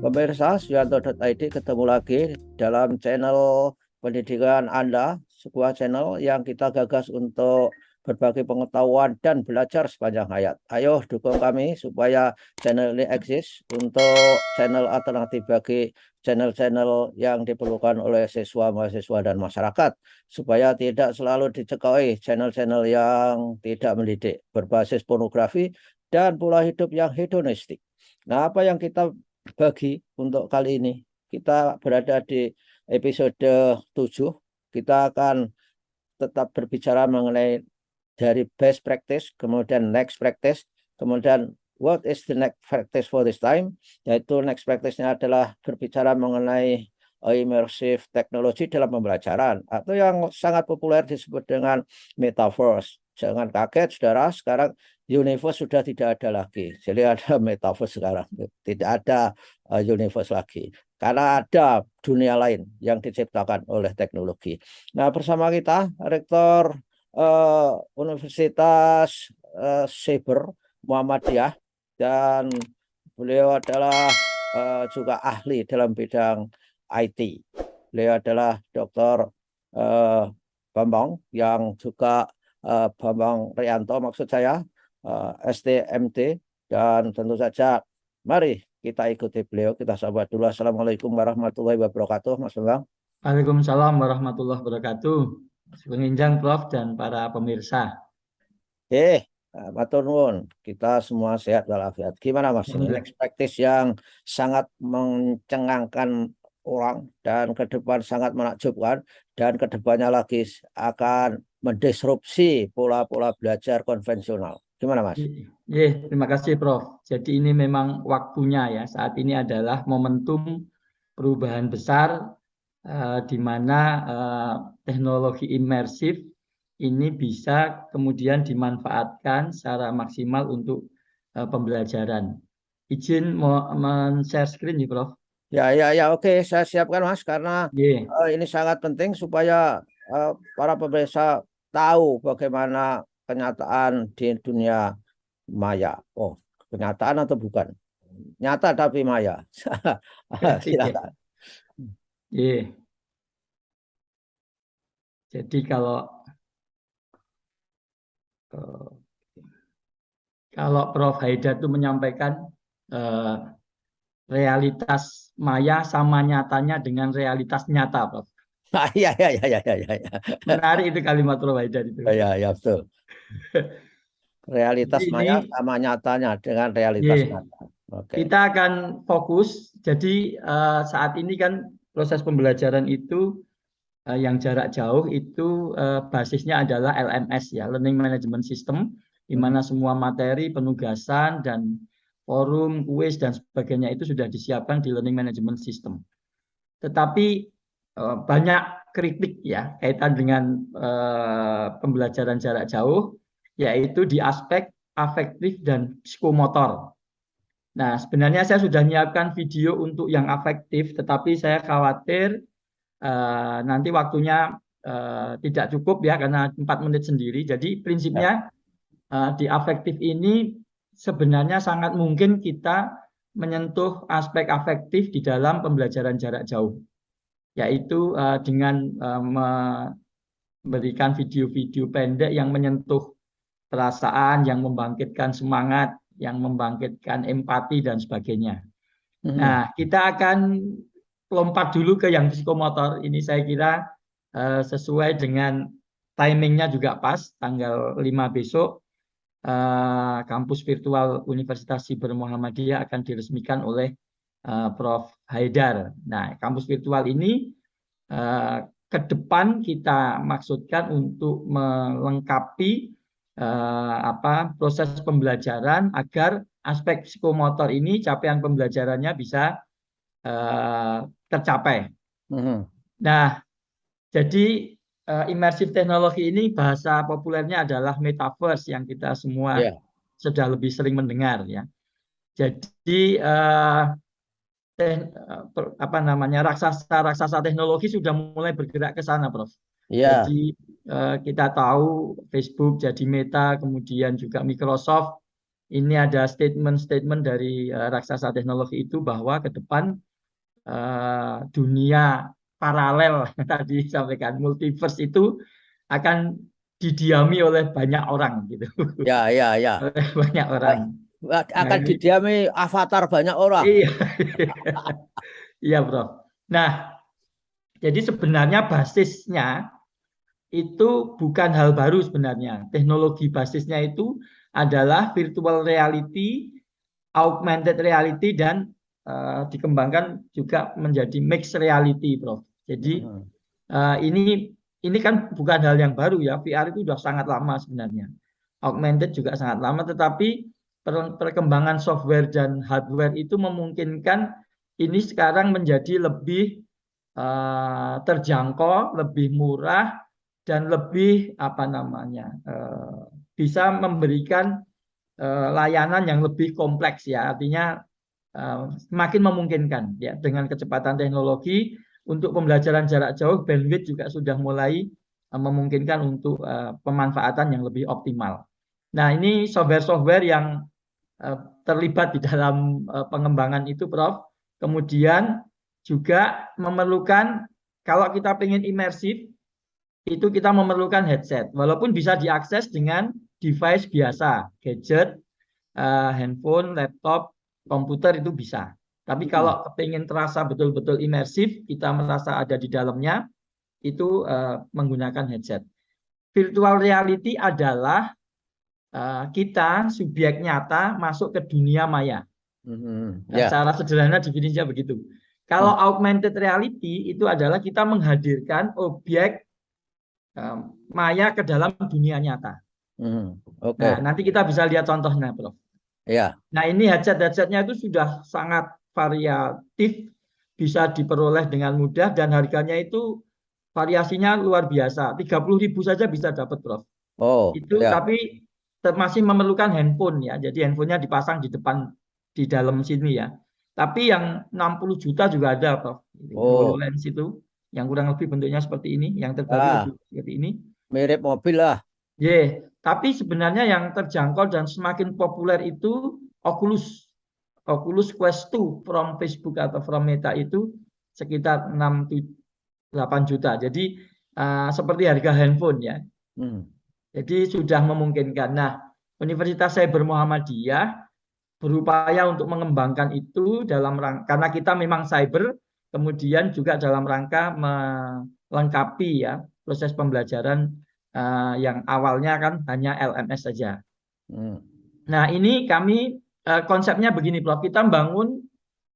Pemirsa Suyanto.id, ketemu lagi dalam channel pendidikan Anda, sebuah channel yang kita gagas untuk berbagi pengetahuan dan belajar sepanjang hayat. Ayo dukung kami supaya channel ini eksis untuk channel alternatif bagi channel-channel yang diperlukan oleh siswa, mahasiswa, dan masyarakat, supaya tidak selalu dicekoi channel-channel yang tidak mendidik, berbasis pornografi, dan pola hidup yang hedonistik. Nah, apa yang kita bagi untuk kali ini? Kita berada di episode 7. Kita akan tetap berbicara mengenai dari best practice, kemudian next practice, kemudian what is the next practice for this time, yaitu next practice-nya adalah berbicara mengenai immersive technology dalam pembelajaran, atau yang sangat populer disebut dengan metaverse. Jangan kaget, saudara, sekarang universe sudah tidak ada lagi. Jadi ada metaverse sekarang, tidak ada universe lagi. Karena ada dunia lain yang diciptakan oleh teknologi. Nah, bersama kita, Rektor Universitas Cyber Muhammadiyah, dan beliau adalah juga ahli dalam bidang IT. Beliau adalah Dr. Bambang, yang juga Bambang Rianto maksud saya, STMT, dan tentu saja mari kita ikuti beliau. Kita sambut dulu. Assalamualaikum warahmatullahi wabarakatuh, Mas Bambang. Waalaikumsalam warahmatullahi wabarakatuh. Penginjang Prof dan para pemirsa. Matur nuwun, kita semua sehat walafiat. Gimana Mas, ini next practice yang sangat mencengangkan orang dan ke depan sangat menakjubkan, dan ke depannya lagi akan mendisrupsi pola-pola belajar konvensional. Gimana Mas? Terima kasih Prof. Jadi ini memang waktunya ya. Saat ini adalah momentum perubahan besar di mana teknologi imersif ini bisa kemudian dimanfaatkan secara maksimal untuk pembelajaran. Izin mau men-share screen nih Prof. Ya, oke, saya siapkan Mas, karena ini sangat penting supaya para pemirsa tahu bagaimana kenyataan di dunia maya. Oh, kenyataan atau bukan? Nyata tapi maya. Silakan. Jadi kalau Prof Haidar itu menyampaikan realitas maya sama nyatanya dengan realitas nyata, Prof. Iya. Menarik itu kalimat Prof Haidar itu. Ya, betul. Realitas maya sama nyatanya dengan realitas nyata. Kita akan fokus. Jadi saat ini kan proses pembelajaran itu yang jarak jauh itu basisnya adalah LMS ya, Learning Management System, di mana semua materi, penugasan, dan forum, kuis, dan sebagainya itu sudah disiapkan di Learning Management System. Tetapi banyak kritik ya kaitan dengan pembelajaran jarak jauh, yaitu di aspek afektif dan psikomotor. Nah, sebenarnya saya sudah menyiapkan video untuk yang afektif, tetapi saya khawatir nanti waktunya tidak cukup ya, karena 4 menit sendiri. Jadi prinsipnya di afektif ini sebenarnya sangat mungkin kita menyentuh aspek afektif di dalam pembelajaran jarak jauh, yaitu dengan memberikan video-video pendek yang menyentuh perasaan, yang membangkitkan semangat, yang membangkitkan empati dan sebagainya. Nah, kita akan lompat dulu ke yang psikomotor. Ini saya kira sesuai dengan timingnya juga pas, tanggal 5 besok kampus virtual Universitas Cyber Muhammadiyah akan diresmikan oleh Prof Haidar. Nah, kampus virtual ini ke depan kita maksudkan untuk melengkapi proses pembelajaran agar aspek psikomotor ini, capaian pembelajarannya bisa tercapai. Nah, jadi immersive teknologi ini bahasa populernya adalah metaverse yang kita semua sudah lebih sering mendengar ya. Jadi raksasa teknologi sudah mulai bergerak ke sana, Prof. Jadi kita tahu Facebook jadi Meta, kemudian juga Microsoft ini ada statement-statement dari raksasa teknologi itu bahwa ke depan dunia paralel tadi disampaikan multiverse itu akan didiami oleh banyak orang gitu. Ya, ya, ya. Oleh banyak orang. Nah, Akan ini didiami avatar banyak orang. iya. Iya, Bro. Nah, jadi sebenarnya basisnya itu bukan hal baru sebenarnya. Teknologi basisnya itu adalah virtual reality, augmented reality, dan dikembangkan juga menjadi mixed reality, Prof. Jadi ini kan bukan hal yang baru ya. VR itu sudah sangat lama sebenarnya. Augmented juga sangat lama, tetapi perkembangan software dan hardware itu memungkinkan ini sekarang menjadi lebih terjangkau, lebih murah, dan lebih bisa memberikan layanan yang lebih kompleks ya. Artinya semakin memungkinkan ya, dengan kecepatan teknologi untuk pembelajaran jarak jauh, bandwidth juga sudah mulai memungkinkan untuk pemanfaatan yang lebih optimal. Nah, ini software-software yang terlibat di dalam pengembangan itu, Prof. Kemudian juga memerlukan, kalau kita ingin imersif, itu kita memerlukan headset. Walaupun bisa diakses dengan device biasa, gadget, handphone, laptop, komputer itu bisa. Tapi kalau ingin terasa betul-betul imersif, kita merasa ada di dalamnya, itu menggunakan headset. Virtual reality adalah kita subjek nyata masuk ke dunia maya. Secara sederhana definisinya begitu. Kalau augmented reality itu adalah kita menghadirkan objek maya ke dalam dunia nyata. Nah, nanti kita bisa lihat contohnya, Prof. Ya. Nah, ini headset-headsetnya itu sudah sangat variatif, bisa diperoleh dengan mudah, dan harganya itu variasinya luar biasa. 30.000 saja bisa dapat, Prof. Itu ya. Tapi masih memerlukan handphone ya. Jadi handphonenya dipasang di depan, di dalam sini ya. Tapi yang 60 juta juga ada, Prof. HoloLens itu yang kurang lebih bentuknya seperti ini, yang terbaru seperti ini. Mirip mobil lah. Tapi sebenarnya yang terjangkau dan semakin populer itu Oculus Quest 2 from Facebook atau from Meta itu sekitar 6-8 juta. Jadi seperti harga handphone ya. Jadi sudah memungkinkan. Nah, Universitas Cyber Muhammadiyah berupaya untuk mengembangkan itu dalam rangka, karena kita memang cyber, kemudian juga dalam rangka melengkapi ya proses pembelajaran yang awalnya kan hanya LMS saja. Nah, ini kami konsepnya begini, Prof. Kita bangun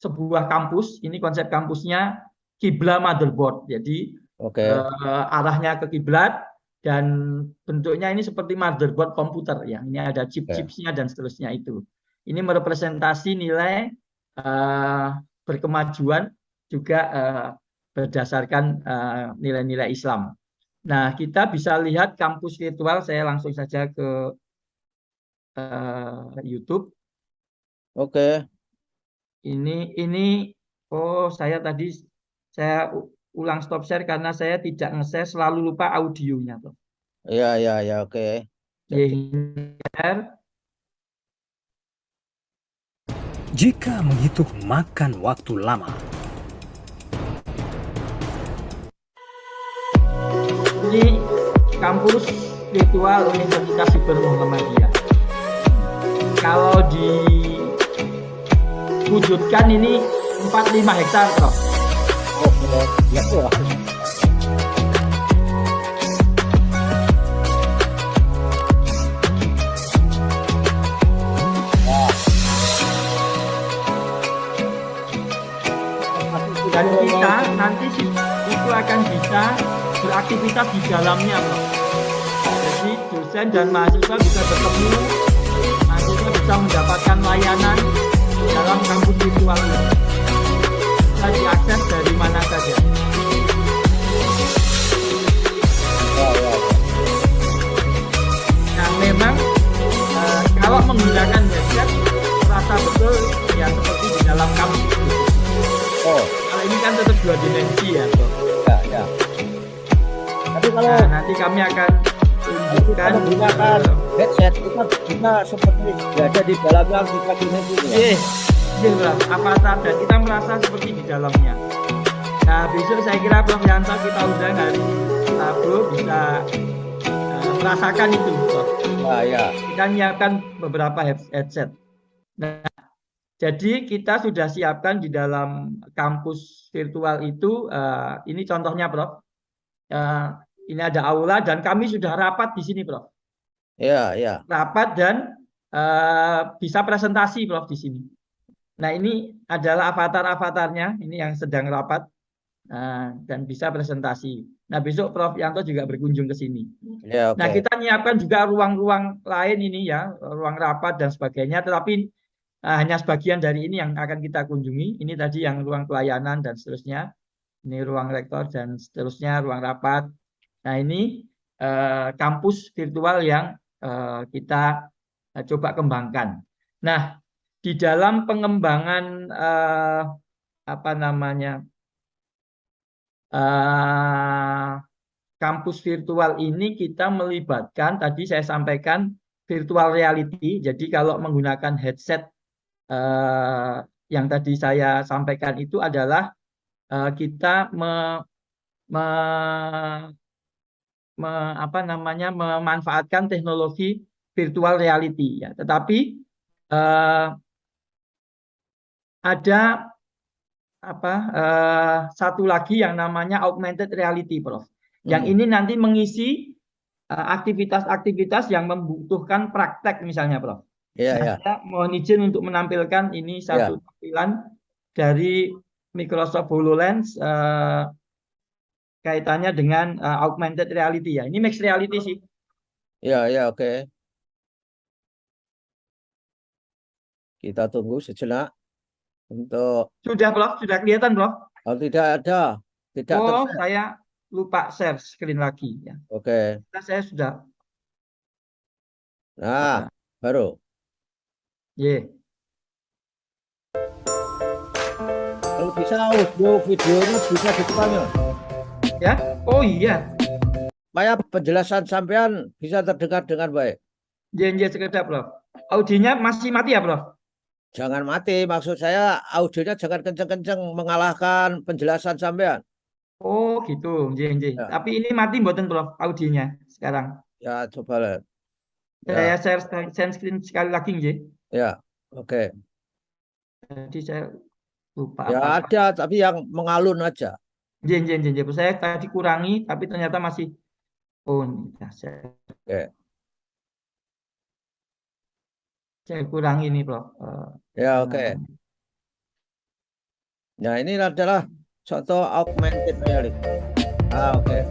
sebuah kampus. Ini konsep kampusnya kiblat motherboard. Jadi arahnya ke kiblat dan bentuknya ini seperti motherboard komputer ya. Ini ada chip-chipsnya dan seterusnya itu. Ini merepresentasi nilai berkemajuan juga berdasarkan nilai-nilai Islam. Nah, kita bisa lihat kampus virtual. Saya langsung saja ke YouTube. Ini saya ulang stop share karena saya tidak nge-share, selalu lupa audionya, Prof. Ya, oke. Jika menghitung makan waktu lama. Ini kampus virtual Universitas Cyber Muhammadiyah. Kalau diwujudkan ini 45 hektar, Prof. Dan kita nanti itu akan bisa beraktivitas di dalamnya, Prof. Jadi dosen dan mahasiswa bisa bertemu, mahasiswa bisa mendapatkan layanan dalam kampus virtual ini. Bisa diakses dari mana saja. Nah, memang kalau menggunakan headset terasa betul ya seperti di dalam kampus. Kalau ini kan tetap 2 dimensi ya, Prof. Ya. Tapi kalau nanti kami akan tunjukkan menggunakan headset kita bisa seperti berada di dalamnya kita ini ya. Prof, avatar dan kita merasa seperti di dalamnya. Nah, besok saya kira Prof Yanto kita undang hari Rabu bisa merasakan itu, Prof. Ya. Kita menyiapkan beberapa headset. Nah, jadi kita sudah siapkan di dalam kampus virtual itu, ini contohnya, Prof. Ini ada aula dan kami sudah rapat di sini, Prof. Ya. Rapat dan bisa presentasi, Prof, di sini. Nah, ini adalah avatar-avatarnya, ini yang sedang rapat dan bisa presentasi. Nah, besok Prof Yanto juga berkunjung ke sini. Ya, Nah, kita menyiapkan juga ruang-ruang lain ini ya, ruang rapat dan sebagainya, tetapi hanya sebagian dari ini yang akan kita kunjungi. Ini tadi yang ruang pelayanan dan seterusnya. Ini ruang rektor dan seterusnya, ruang rapat. Nah, ini kampus virtual yang kita coba kembangkan. Nah, di dalam pengembangan kampus virtual ini kita melibatkan, tadi saya sampaikan virtual reality. Jadi kalau menggunakan headset yang tadi saya sampaikan itu adalah kita memanfaatkan teknologi virtual reality ya. Tetapi ada satu lagi yang namanya augmented reality, Prof. Yang ini nanti mengisi aktivitas-aktivitas yang membutuhkan praktek misalnya, Prof. Ya. Saya mohon izin untuk menampilkan ini satu tampilan dari Microsoft HoloLens kaitannya dengan augmented reality ya. Ini mixed reality sih. Ya, oke. Kita tunggu sejenak untuk. Sudah, Prof? Sudah kelihatan, Prof? Oh, tidak ada. Tidak tershare. Saya lupa share screen lagi ya. Oke. Saya sudah. Nah, baru. Kalau bisa audio videonya bisa dipanggil. Ya. Oh iya. Supaya penjelasan sampean bisa terdengar dengan baik. Sekedap, Prof. Audionya masih mati ya, Prof? Jangan mati, maksud saya audionya jangan kenceng-kenceng mengalahkan penjelasan sampean. Oh gitu, ya. Tapi ini mati mboten, Prof, audionya sekarang. Ya, coba lihat. Saya share screen sekali lagi, Ya, oke. Jadi saya lupa. Ya ada, tapi yang mengalun aja. Saya tadi kurangi, tapi ternyata masih. Oh, ini saya. Oke. Saya kurangi ini, Prof. Ya, oke. Nah, ini adalah contoh augmented reality. Oke.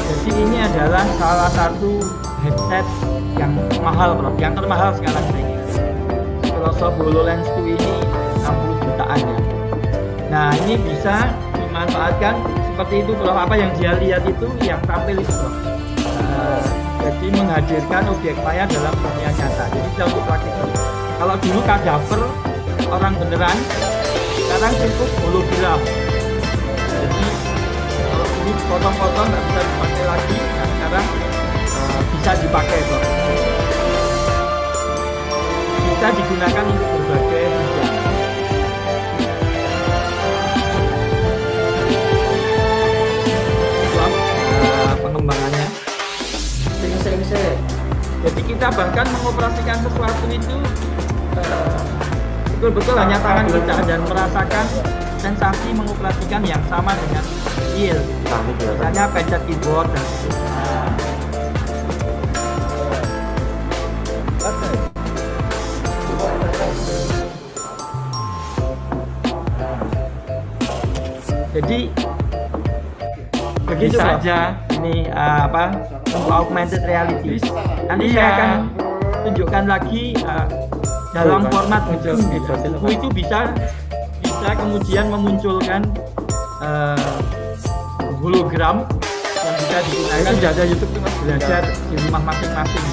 Jadi ini adalah salah satu headset yang mahal, Prof. Yang termahal sekarang ini. Microsoft HoloLens 2 ini 60 jutaan ya. Nah, ini bisa dimanfaatkan seperti itu, Prof. Apa yang dia lihat itu yang tampil itu, Prof. Jadi menghadirkan objek maya dalam dunia nyata. Jadi bisa untuk praktikal. Kalau dulu kadaver orang beneran, sekarang cukup hologram. Jadi kalau dulu potong-potong nggak bisa dipakai lagi, nah sekarang bisa dipakai, Prof. Bisa digunakan untuk berbagai tujuan. Pengembangannya. Jadi kita bahkan mengoperasikan sesuatu itu betul-betul hanya tangan kita dan merasakan sensasi mengoperasikan yang sama dengan real. Misalnya pencet keyboard dan jadi begitu saja ini untuk augmented reality. Nanti saya akan tunjukkan lagi dalam format buku. Buku itu bisa kemudian memunculkan hologram bisa digunakan. Sudah ada YouTube tuh Mas, belajar di rumah masing-masing.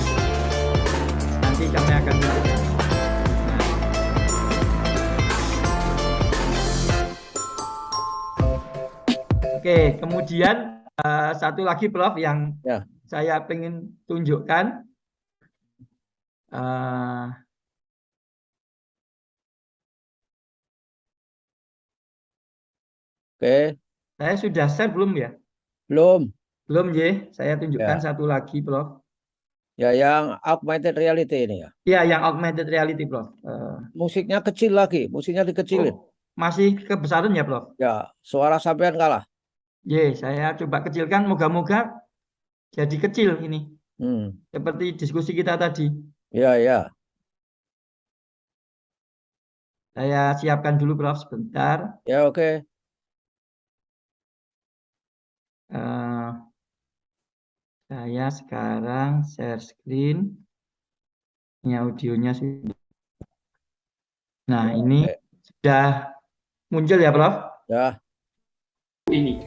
Nanti kami akan tunjukkan. Oke, kemudian satu lagi Prof yang Ya. saya pengen tunjukkan. Oke, Saya sudah share belum ya? belum. Belum ya. Saya tunjukkan Ya. satu lagi Prof. Ya, yang augmented reality ini ya. Ya, yang augmented reality Prof. Musiknya kecil lagi, musiknya dikecilin. Masih kebesaran ya Prof? Ya, suara sampean kalah. Ye, saya coba kecilkan, moga-moga jadi kecil ini. Seperti diskusi kita tadi. Ya, ya. Saya siapkan dulu Prof sebentar. Ya, oke. Saya sekarang share screen. Ini audionya sudah. Nah, ini sudah muncul ya Prof? Ya. Ini.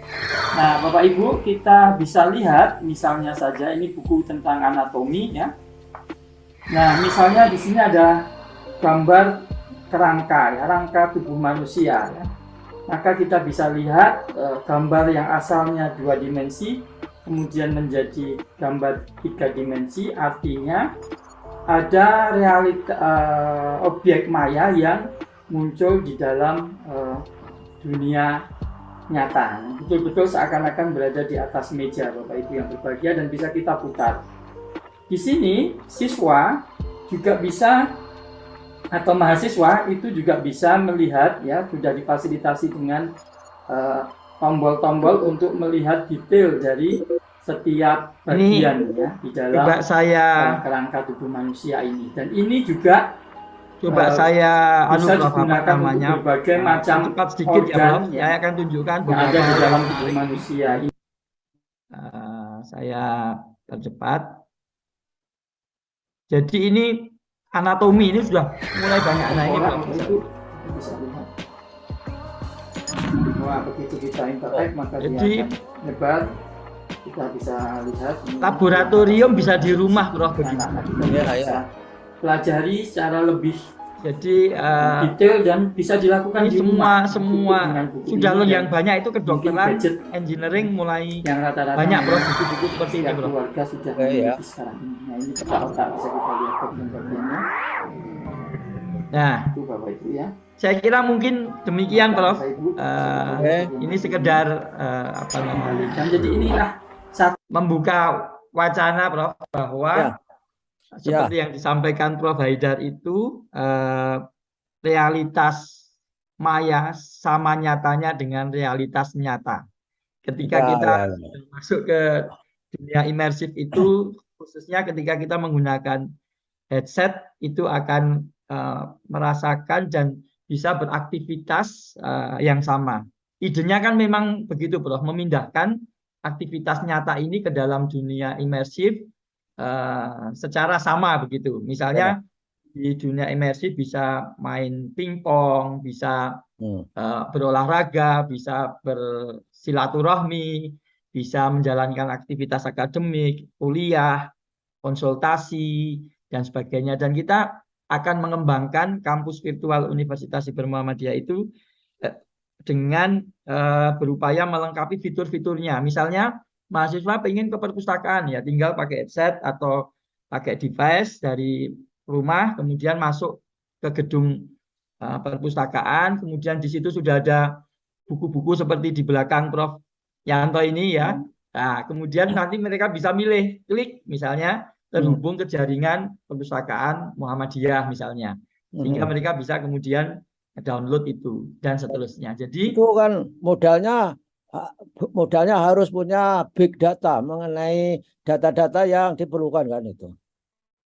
Nah, Bapak Ibu, kita bisa lihat misalnya saja ini buku tentang anatomi ya. Nah, misalnya di sini ada gambar kerangka ya, rangka tubuh manusia ya. Maka kita bisa lihat gambar yang asalnya 2 dimensi kemudian menjadi gambar 3 dimensi, artinya ada objek maya yang muncul di dalam dunia nyata. Betul-betul seakan-akan berada di atas meja Bapak Ibu yang berbahagia dan bisa kita putar. Di sini siswa juga bisa atau mahasiswa itu juga bisa melihat ya, sudah difasilitasi dengan tombol-tombol untuk melihat detail dari setiap bagian ya di dalam kerangka tubuh manusia ini. Dan ini juga saya bisa digunakan untuk berbagai macam cepat sedikit organ ya, saya akan tunjukkan yang ada di dalam tubuh manusia ini. Saya percepat. Jadi ini anatomi ini sudah mulai banyak. Nah, ini itu bisa lihat. Wah, begitu kita interact maka dia akan nyebar. Kita bisa lihat. Laboratorium bisa di rumah, Prof. Bisa pelajari secara lebih detail dan bisa dilakukan di rumah. Semua sudah yang banyak itu kedokteran, engineering mulai yang rata-rata banyak Prof buku-buku seperti ini Prof. Keluarga sudah memiliki sekarang ini. Nah, ini otak bisa kita lihat bagian-bagiannya. Nah, itu Bapak Ibu ya. Saya kira mungkin demikian Prof. Ini sekedar apa namanya? Dan jadi inilah membuka wacana Prof bahwa seperti yang disampaikan Prof Haidar itu realitas maya sama nyatanya dengan realitas nyata. Ketika kita masuk ke dunia imersif itu, khususnya ketika kita menggunakan headset, itu akan merasakan dan bisa beraktivitas yang sama. Idenya kan memang begitu Prof, memindahkan aktivitas nyata ini ke dalam dunia imersif secara sama begitu. Misalnya di dunia imersif bisa main pingpong, bisa berolahraga, bisa bersilaturahmi, bisa menjalankan aktivitas akademik, kuliah, konsultasi dan sebagainya. Dan kita akan mengembangkan kampus virtual Universitas Iber Muhammadiyah itu dengan berupaya melengkapi fitur-fiturnya. Misalnya mahasiswa pengen ke perpustakaan ya tinggal pakai headset atau pakai device dari rumah, kemudian masuk ke gedung perpustakaan, kemudian di situ sudah ada buku-buku seperti di belakang Prof Yanto ini ya. Nah, kemudian nanti mereka bisa milih, klik misalnya terhubung ke jaringan perpustakaan Muhammadiyah misalnya, sehingga mereka bisa kemudian download itu dan seterusnya. Jadi itu kan modalnya harus punya big data mengenai data-data yang diperlukan kan itu.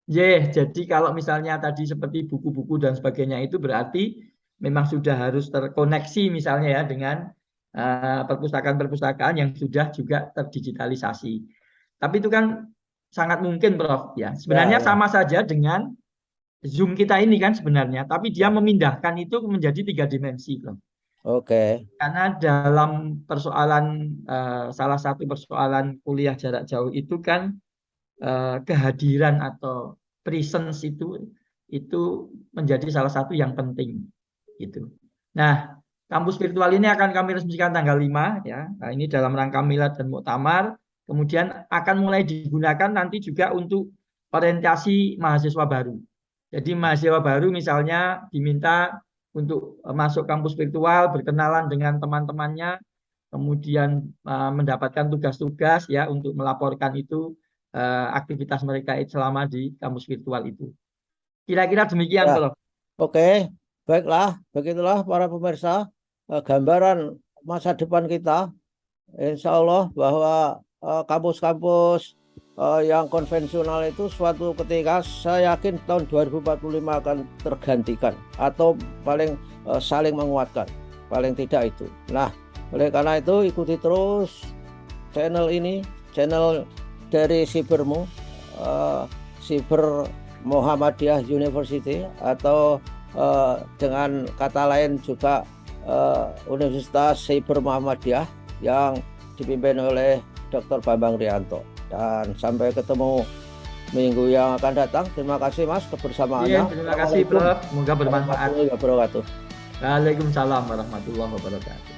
Jadi kalau misalnya tadi seperti buku-buku dan sebagainya itu berarti memang sudah harus terkoneksi misalnya ya dengan perpustakaan-perpustakaan yang sudah juga terdigitalisasi. Tapi itu kan sangat mungkin Prof ya. Sebenarnya sama saja dengan Zoom kita ini kan sebenarnya, tapi dia memindahkan itu menjadi 3 dimensi Prof. Oke. Karena dalam persoalan salah satu persoalan kuliah jarak jauh itu kan kehadiran atau presence itu menjadi salah satu yang penting gitu. Nah, kampus virtual ini akan kami resmikan tanggal 5 ya. Nah, ini dalam rangka milad dan muktamar. Kemudian akan mulai digunakan nanti juga untuk orientasi mahasiswa baru. Jadi mahasiswa baru misalnya diminta untuk masuk kampus virtual, berkenalan dengan teman-temannya, kemudian mendapatkan tugas-tugas ya untuk melaporkan itu aktivitas mereka selama di kampus virtual itu. Kira-kira demikian, Ya. Prof. Oke, baiklah, begitulah para pemirsa gambaran masa depan kita. Insya Allah bahwa kampus-kampus yang konvensional itu suatu ketika saya yakin tahun 2045 akan tergantikan atau paling saling menguatkan, paling tidak itu. Nah, oleh karena itu ikuti terus channel ini, channel dari Sibermu, Siber Muhammadiyah University, atau dengan kata lain juga Universitas Siber Muhammadiyah yang dipimpin oleh Dr. Bambang Rianto. Dan sampai ketemu minggu yang akan datang. Terima kasih Mas kebersamaannya. Iya, terima kasih Prof. Semoga bermanfaat. Waalaikumsalam warahmatullahi wabarakatuh. Waalaikumsalam warahmatullahi wabarakatuh.